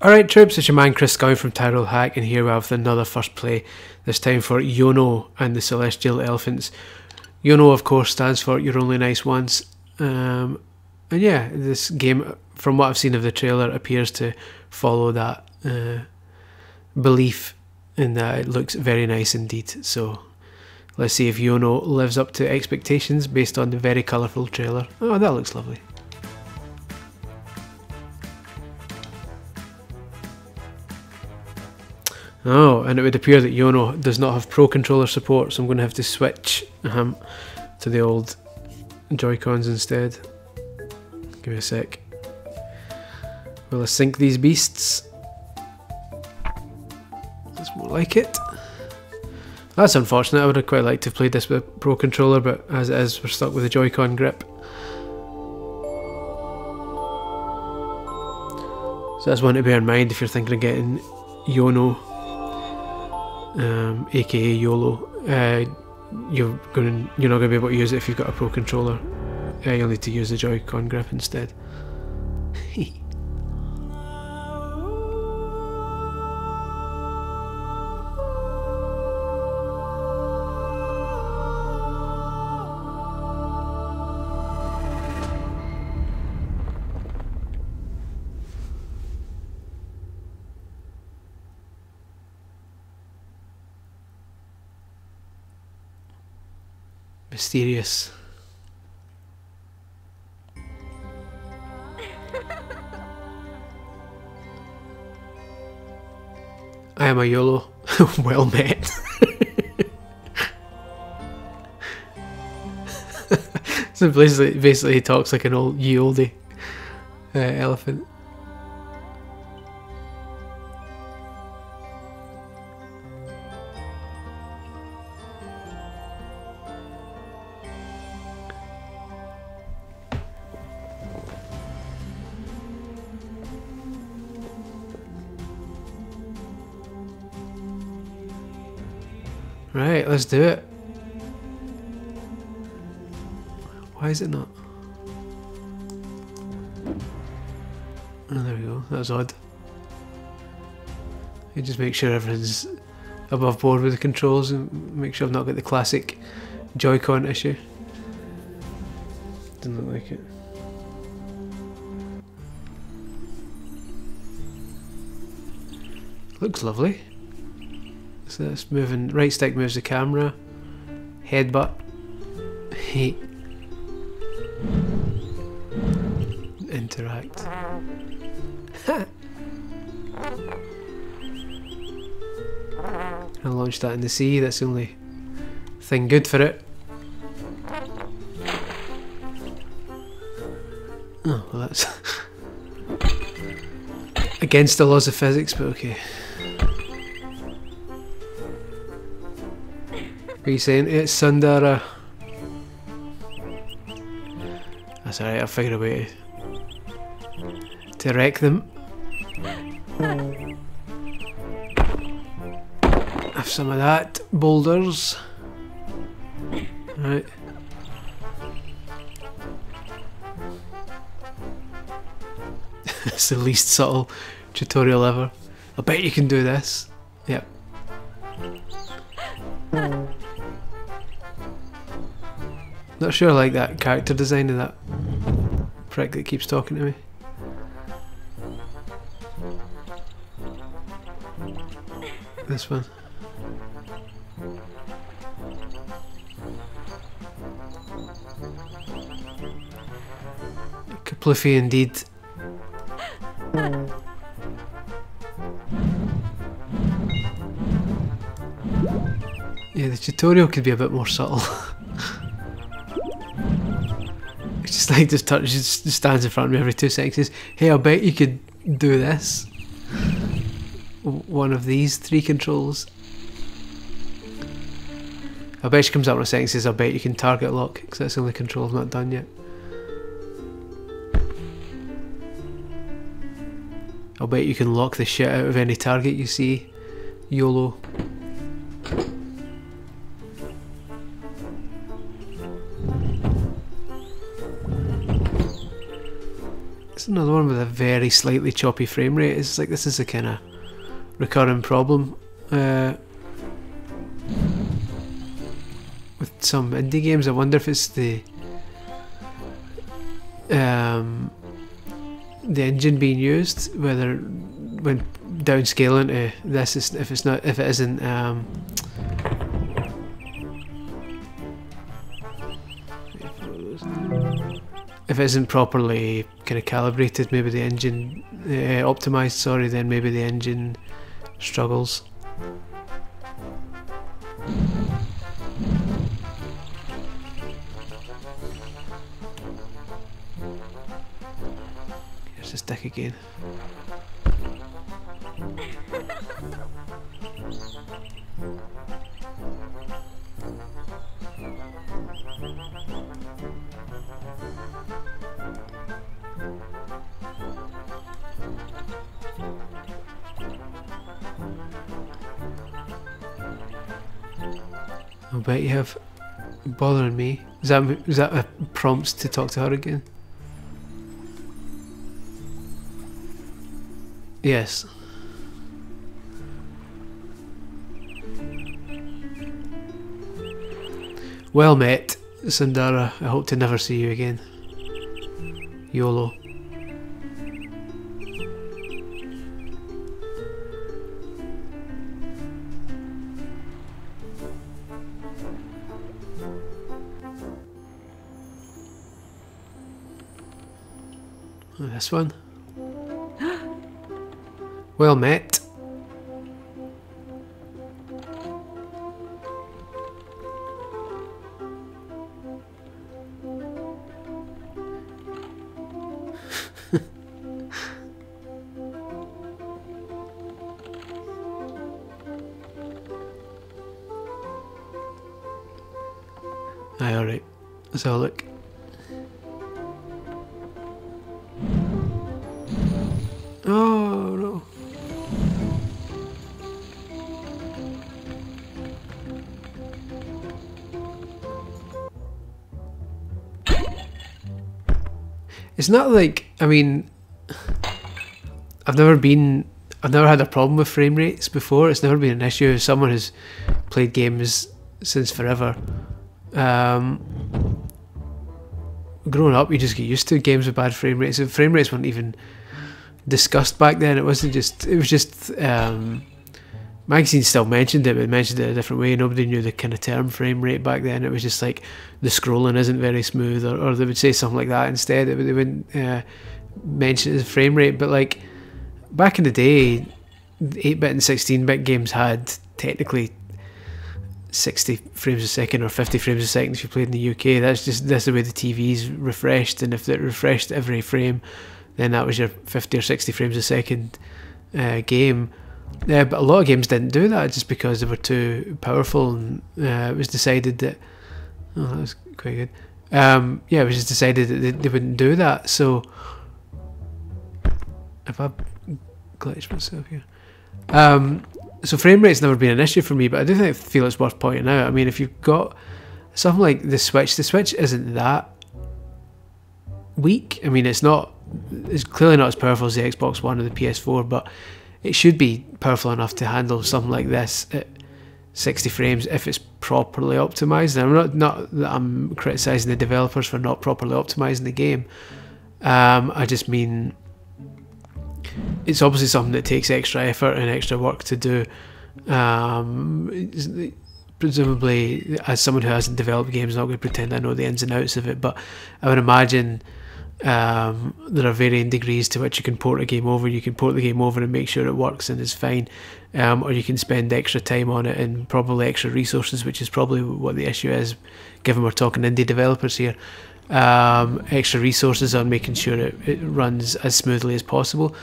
Alright troops, it's your man Chris Scow from Tyrol Hack, and here we have another first play, this time for Yono and the Celestial Elephants. Yono of course stands for You're Only Nice Once, and yeah, this game, from what I've seen of the trailer, appears to follow that belief in that it looks very nice indeed. So let's see if Yono lives up to expectations based on the very colourful trailer. Oh, that looks lovely. Oh, and it would appear that Yono does not have Pro Controller support, so I'm going to have to switch to the old Joy-Cons instead. Give me a sec. Will I sync these beasts? That's more like it. That's unfortunate. I would have quite liked to have played this with a Pro Controller, but as it is, we're stuck with the Joy-Con grip. So that's one to bear in mind if you're thinking of getting Yono, aka YOLO. You're not going to be able to use it if you've got a Pro Controller. You'll need to use the Joy-Con grip instead. Mysterious. I am a YOLO. Well met. So basically he talks like an old ye olde elephant. Right, let's do it. Why is it not? Oh, there we go. That was odd. You just make sure everything's above board with the controls and make sure I've not got the classic Joy-Con issue. Didn't look like it. Looks lovely. So that's moving, right stick moves the camera, headbutt, interact. I'll launch that in the sea, that's the only thing good for it. Oh, well that's against the laws of physics, but okay. What are you saying? It's Sundara. That's alright, I'll figure a way to wreck them. Have some of that. Boulders. Right. It's the least subtle tutorial ever. I bet you can do this. Yep. Not sure I like that character design of that prick that keeps talking to me. This one. Kapliffy indeed. Yeah, the tutorial could be a bit more subtle. It's just like this touch just stands in front of me every 2 seconds. Says, hey, I bet you could do this. One of these 3 controls. I bet she comes up in a second and says, I bet you can target lock, because that's the only control I've not done yet. I'll bet you can lock the shit out of any target you see. YOLO. another one with a very slightly choppy frame rate. It's like this is a kind of recurring problem with some indie games. I wonder if it's the engine being used, whether when downscaling to this is if it isn't if it isn't properly kind of calibrated, maybe the engine optimized, sorry, then maybe the engine struggles. Here's the stick again. I bet you have bothering me. Is that a prompt to talk to her again? Yes. Well met, Sundara. I hope to never see you again. YOLO. This one. Well met. Aye, alright. Let's have a look. Oh no. It's not like, I mean, I've never had a problem with frame rates before. It's never been an issue. As someone who's played games since forever, growing up you just get used to games with bad frame rates. Frame rates weren't even discussed back then. It was just magazines still mentioned it, but mentioned it a different way. Nobody knew the kind of term frame rate back then. It was just like the scrolling isn't very smooth, or they would say something like that instead. They wouldn't mention it as frame rate. But like back in the day, 8-bit and 16-bit games had technically 60 frames a second or 50 frames a second if you played in the UK. That's the way the TV's refreshed, and if it refreshed every frame, then that was your 50 or 60 frames a second game. But a lot of games didn't do that just because they were too powerful, and it was decided that, oh, that was quite good. Yeah, it was just decided that they wouldn't do that. So if I glitched myself here, so frame rate's never been an issue for me, but I do feel it's worth pointing out. I mean, if you've got something like the Switch isn't that weak. I mean, it's clearly not as powerful as the Xbox One or the PS4, but it should be powerful enough to handle something like this at 60 frames if it's properly optimized. And I'm not that I'm criticizing the developers for not properly optimizing the game. I just mean it's obviously something that takes extra effort and extra work to do. Presumably, as someone who hasn't developed games, I'm not going to pretend I know the ins and outs of it, but I would imagine there are varying degrees to which you can port a game over. You can port the game over and make sure it works and is fine, or you can spend extra time on it and probably extra resources, which is probably what the issue is, given we're talking indie developers here. Extra resources on making sure it runs as smoothly as possible.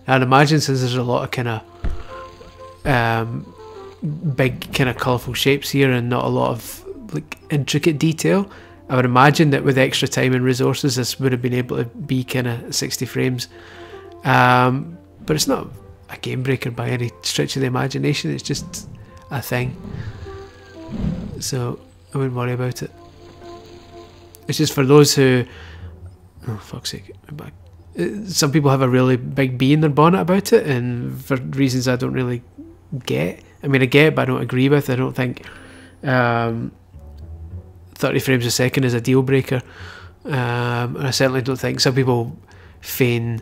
I'd imagine, since there's a lot of kind of big kind of colourful shapes here and not a lot of like intricate detail, I would imagine that with extra time and resources this would have been able to be kind of 60 frames, but it's not a game breaker by any stretch of the imagination. It's just a thing, so I wouldn't worry about it. It's just for those who, oh fuck's sake, my back, some people have a really big bee in their bonnet about it, and for reasons I don't really get. I mean, I get it, but I don't agree with. I don't think 30 frames a second is a deal breaker, and I certainly don't think some people feign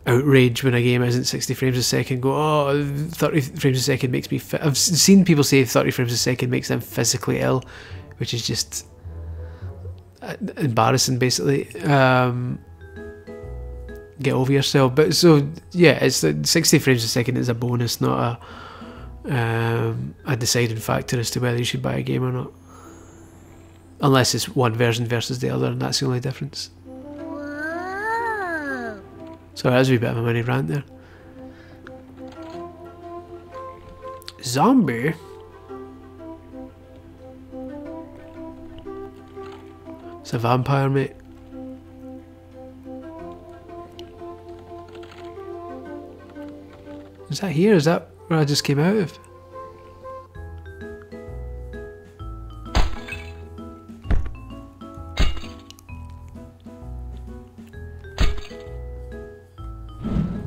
outrage when a game isn't 60 frames a second. Go, oh, 30 frames a second makes me fit. I've seen people say 30 frames a second makes them physically ill, which is just embarrassing, basically. Get over yourself. But so yeah, it's 60 frames a second is a bonus, not a deciding factor as to whether you should buy a game or not, unless it's one version versus the other, and that's the only difference. So that's a wee bit of a mini rant there. Zombie? It's a vampire, mate. Is that here? Is that where I just came out of?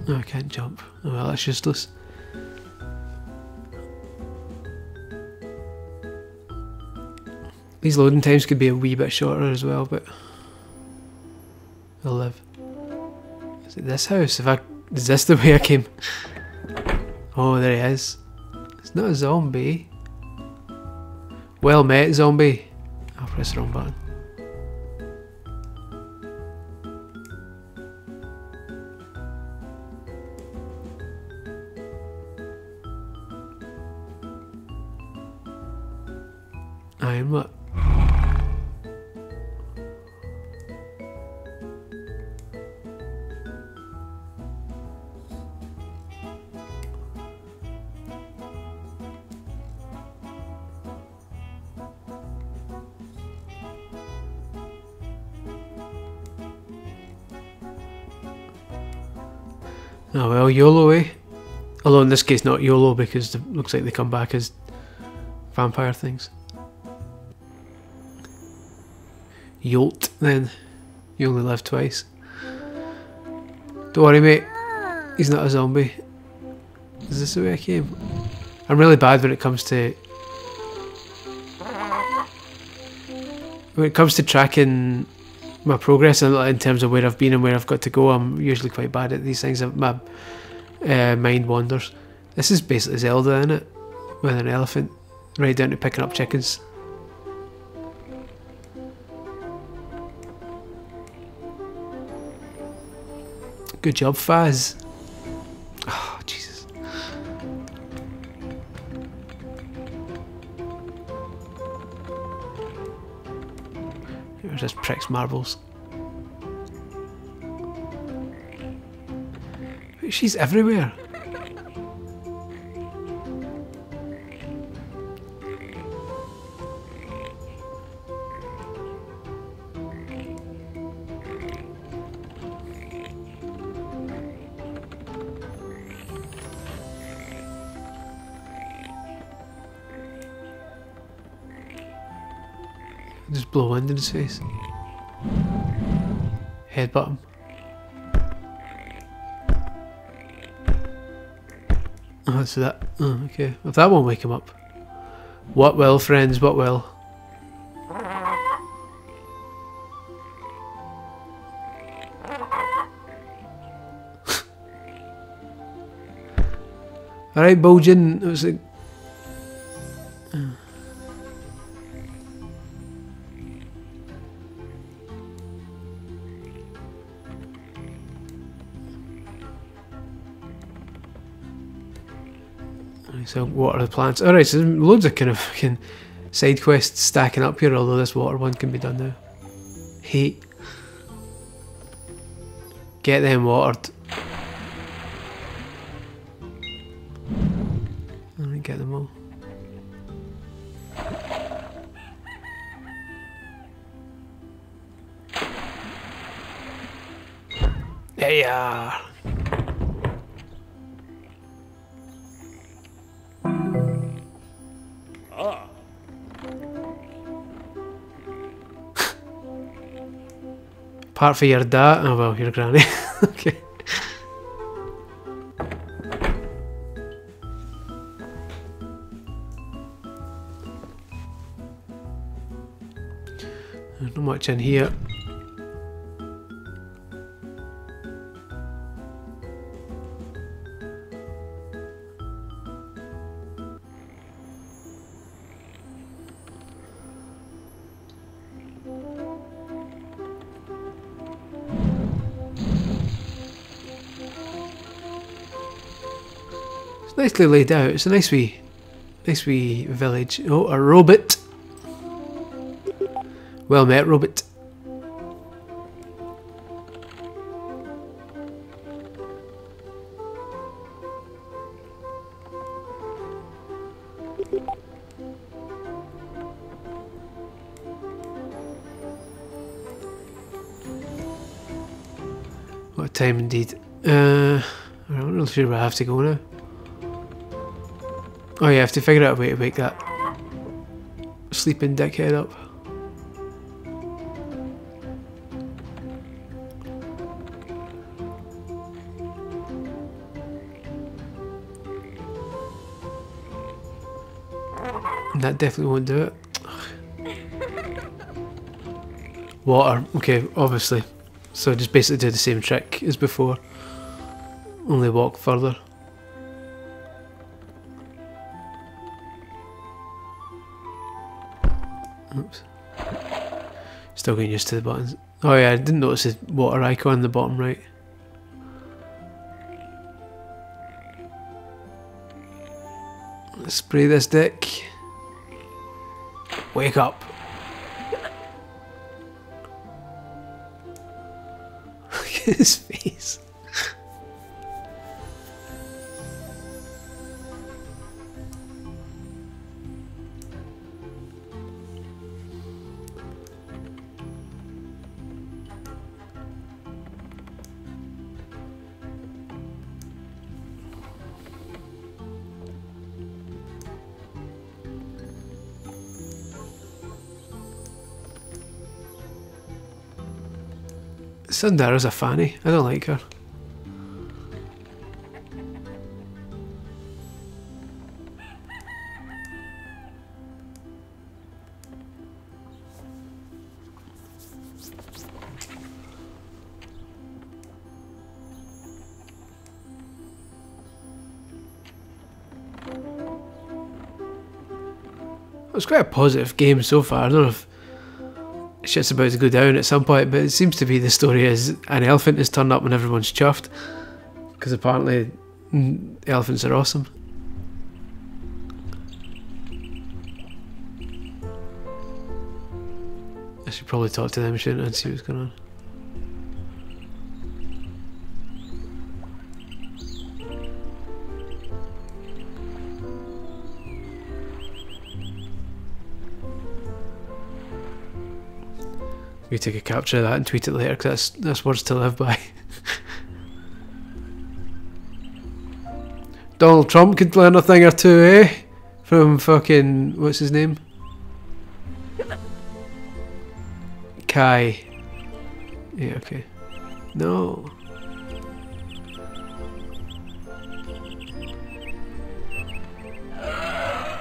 No, I can't jump. Oh well, that's useless. These loading times could be a wee bit shorter as well, but I'll live. Is it this house? Is this the way I came? Oh, there he is. It's not a zombie. Well met, zombie. I'll press the wrong button. I am what? Oh well, YOLO, eh? Although in this case not YOLO, because it looks like they come back as vampire things. Yolt, then. You only live twice. Don't worry, mate. He's not a zombie. Is this the way I came? I'm really bad when it comes to... When it comes to tracking my progress in terms of where I've been and where I've got to go, I'm usually quite bad at these things. My mind wanders. This is basically Zelda, isn't it? With an elephant. Right down to picking up chickens. Good job, Faz. Oh, Jesus. There's this prick's marbles. She's everywhere. Just blow wind in his face. Headbutt him. Oh, so that. Oh, okay. If that won't wake him up. What will, friends? What will? Alright, Bulgin. It was like. So water the plants. Alright, so there's loads of kind of side quests stacking up here, although this water one can be done now. Hey. Get them watered. Alright, get them all. There you are. Apart for your dad, oh well, your granny. Okay. There's not much in here. It's nicely laid out. It's a nice wee village. Oh, a robot. Well met, robot. What a time indeed. I'm not really sure where I have to go now. Oh yeah, I have to figure out a way to wake that sleeping dickhead up. And that definitely won't do it. Water, okay, obviously. So just basically do the same trick as before, only walk further. Oops. Still getting used to the buttons. Oh yeah, I didn't notice the water icon in the bottom right. Let's spray this dick. Wake up. Look at his face. Sundara's a fanny. I don't like her. It's quite a positive game so far. I don't know if shit's about to go down at some point, but it seems to be the story is an elephant has turned up and everyone's chuffed because apparently elephants are awesome. I should probably talk to them, shouldn't I, and see what's going on. We take a capture of that and tweet it later because that's words to live by. Donald Trump could learn a thing or two, eh? From fucking, what's his name? Kai. Yeah, okay. No.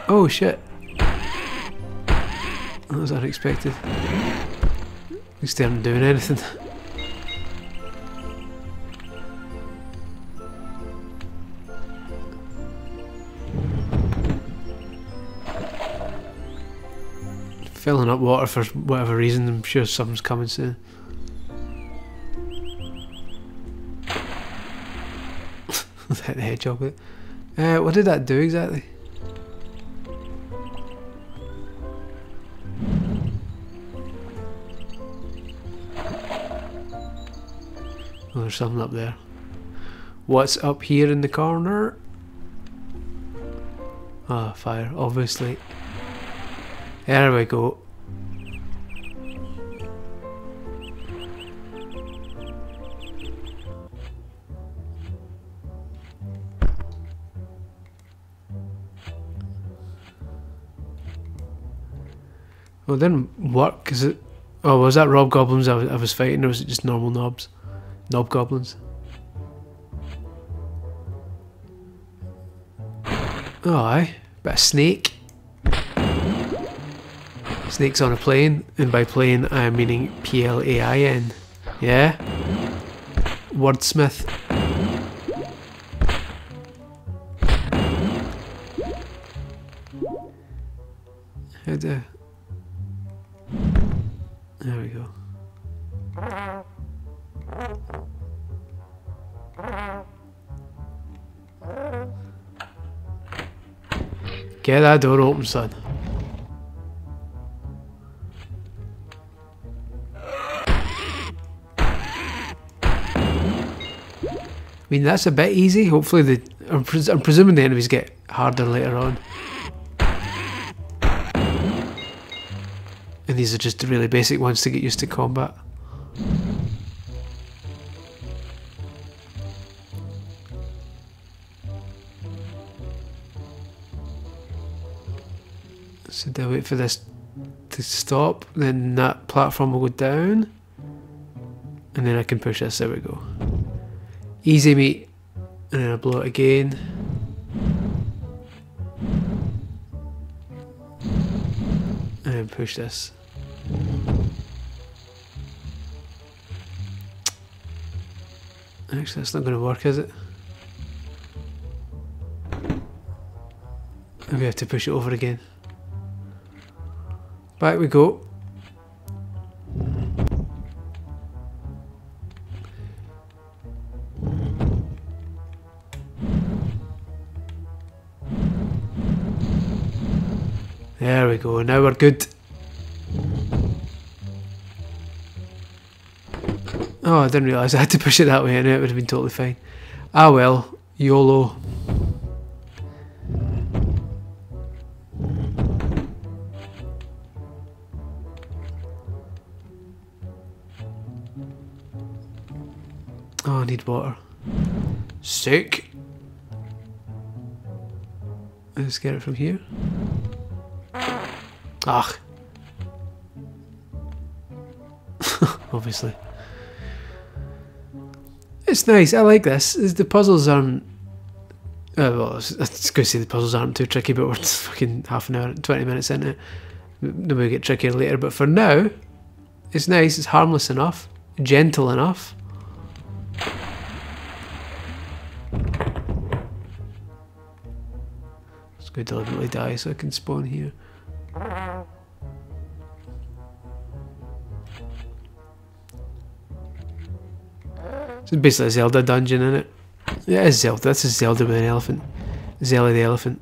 Oh shit. That was unexpected. At least they aren't doing anything. Filling up water for whatever reason, I'm sure something's coming soon. Hit the hedgehog with it. What did that do exactly? Oh, there's something up there. What's up here in the corner? Ah, fire, obviously. There we go. Well, it didn't work, is it? Oh, was that Rob Goblins I was fighting, or was it just normal knobs? Knob goblins? Oh aye, bit of snake. Snake's on a plane, and by plane I'm meaning Plain. Yeah? Wordsmith. There we go. Get that door open, son. I mean, that's a bit easy. Hopefully I'm presuming the enemies get harder later on. And these are just the really basic ones to get used to combat. So they'll wait for this to stop, then that platform will go down. And then I can push this, there we go. Easy meat. And then I blow it again. And then push this. Actually, that's not going to work, is it? We have to push it over again. Back we go. There we go, now we're good. Oh, I didn't realise I had to push it that way. I knew it would have been totally fine. Ah well, YOLO. Oh, I need water. Sick. Let's get it from here. Ach. Obviously. It's nice, I like this. The puzzles aren't... well, I was going to say the puzzles aren't too tricky, but we're fucking half an hour, 20 minutes into it. They may get trickier later, but for now, it's nice, it's harmless enough, gentle enough. Let's go deliberately die so I can spawn here. It's basically a Zelda dungeon, isn't it? Yeah, it is Zelda. This is Zelda with an elephant. Zelda the elephant.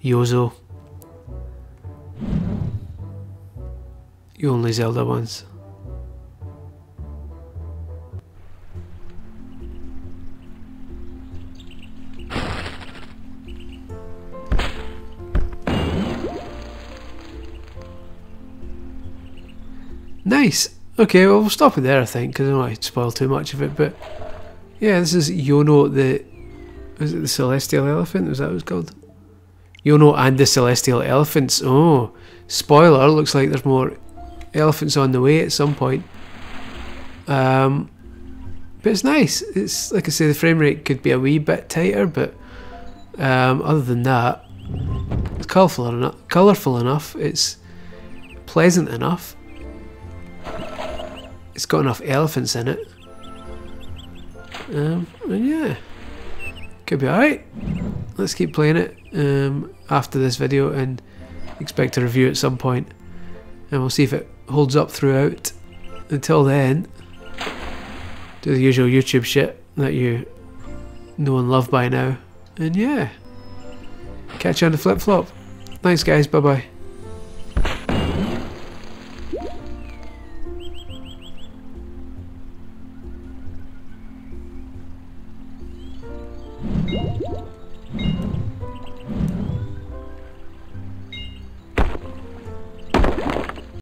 Yozo. You only Zelda once. Nice. Okay, well we'll stop it there I think, because I don't want to spoil too much of it, but yeah, this is Yono is it the Celestial Elephant? Is that what it's called? Yono and the Celestial Elephants. Oh, spoiler, looks like there's more elephants on the way at some point. But it's nice. It's like I say, the frame rate could be a wee bit tighter, but other than that, it's colourful enough, it's pleasant enough. It's got enough elephants in it. And yeah, could be alright. Let's keep playing it after this video and expect a review at some point. And we'll see if it holds up throughout. Until then, do the usual YouTube shit that you know and love by now. And yeah, catch you on the flip flop. Thanks guys, bye bye.